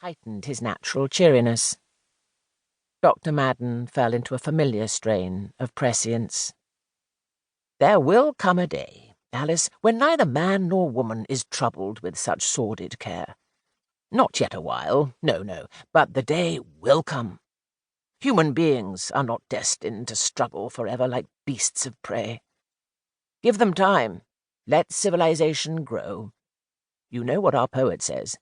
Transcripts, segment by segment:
heightened his natural cheeriness. Dr. Madden fell into a familiar strain of prescience. "There will come a day, Alice, when neither man nor woman is troubled with such sordid care. Not yet a while, no, but the day will come. Human beings are not destined to struggle forever like beasts of prey. Give them time. Let civilization grow. You know what our poet says.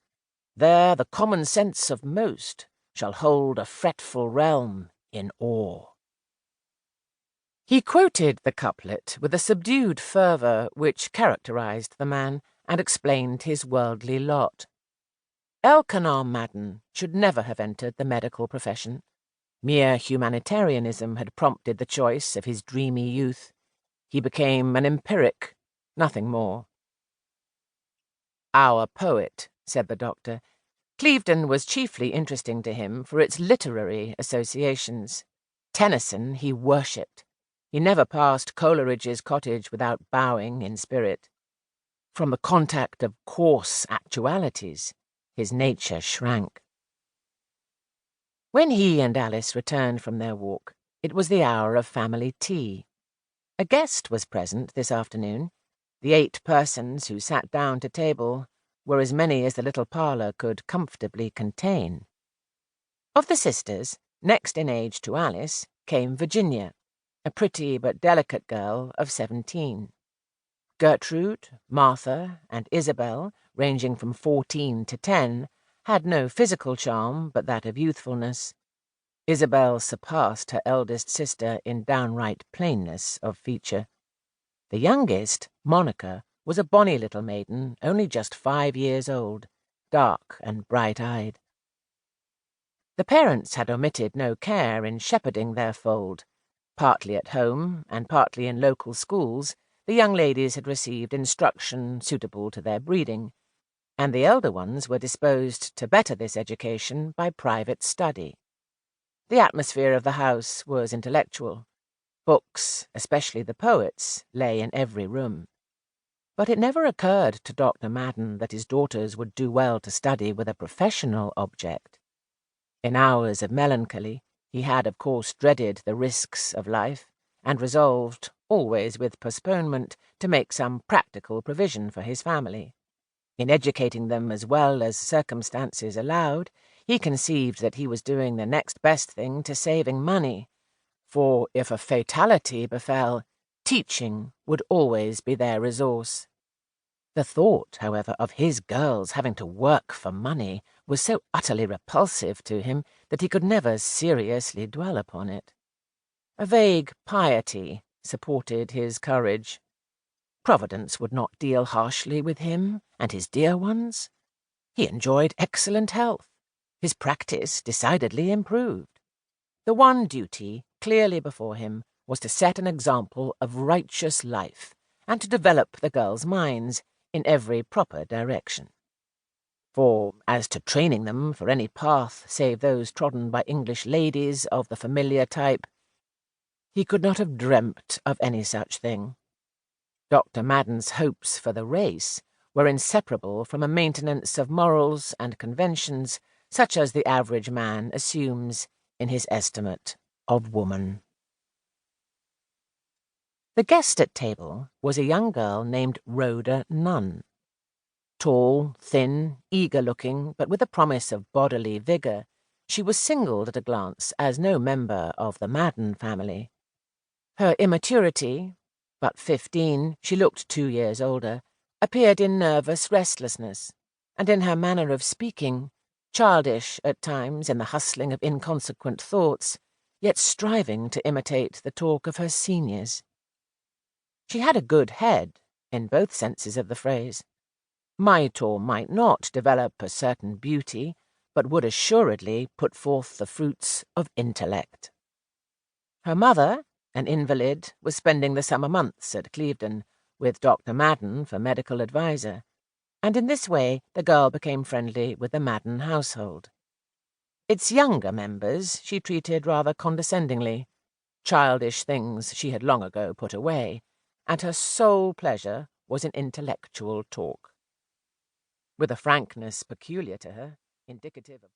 There the common sense of most shall hold a fretful realm in awe." He quoted the couplet with a subdued fervour which characterized the man and explained his worldly lot. Elkanah Madden should never have entered the medical profession. Mere humanitarianism had prompted the choice of his dreamy youth. He became an empiric, nothing more. "Our poet," said the doctor. Clevedon was chiefly interesting to him for its literary associations. Tennyson he worshipped. He never passed Coleridge's cottage without bowing in spirit. From the contact of coarse actualities, his nature shrank. When he and Alice returned from their walk, it was the hour of family tea. A guest was present this afternoon. The 8 persons who sat down to table were as many as the little parlour could comfortably contain. Of the sisters, next in age to Alice, came Virginia, a pretty but delicate girl of 17. Gertrude, Martha, and Isabel, ranging from 14 to 10, had no physical charm but that of youthfulness. Isabel surpassed her eldest sister in downright plainness of feature. The youngest, Monica, was a bonny little maiden, only just 5 years old, dark and bright-eyed. The parents had omitted no care in shepherding their fold. Partly at home, and partly in local schools, the young ladies had received instruction suitable to their breeding, and the elder ones were disposed to better this education by private study. The atmosphere of the house was intellectual. Books, especially the poets, lay in every room. But it never occurred to Dr. Madden that his daughters would do well to study with a professional object. In hours of melancholy, he had of course dreaded the risks of life, and resolved, always with postponement, to make some practical provision for his family. In educating them as well as circumstances allowed, he conceived that he was doing the next best thing to saving money, for if a fatality befell, teaching would always be their resource. The thought, however, of his girls having to work for money was so utterly repulsive to him that he could never seriously dwell upon it. A vague piety supported his courage. Providence would not deal harshly with him and his dear ones. He enjoyed excellent health. His practice decidedly improved. The one duty clearly before him was to set an example of righteous life and to develop the girls' minds in every proper direction. For, as to training them for any path save those trodden by English ladies of the familiar type, he could not have dreamt of any such thing. Dr. Madden's hopes for the race were inseparable from a maintenance of morals and conventions such as the average man assumes in his estimate of woman. The guest at table was a young girl named Rhoda Nunn. Tall, thin, eager-looking, but with a promise of bodily vigour, she was singled at a glance as no member of the Madden family. Her immaturity, but 15, she looked 2 years older, appeared in nervous restlessness, and in her manner of speaking, childish at times in the hustling of inconsequent thoughts, yet striving to imitate the talk of her seniors. She had a good head, in both senses of the phrase. Might or might not develop a certain beauty, but would assuredly put forth the fruits of intellect. Her mother, an invalid, was spending the summer months at Clevedon, with Dr. Madden for medical adviser, and in this way the girl became friendly with the Madden household. Its younger members she treated rather condescendingly. Childish things she had long ago put away, and her sole pleasure was in intellectual talk. With a frankness peculiar to her, indicative of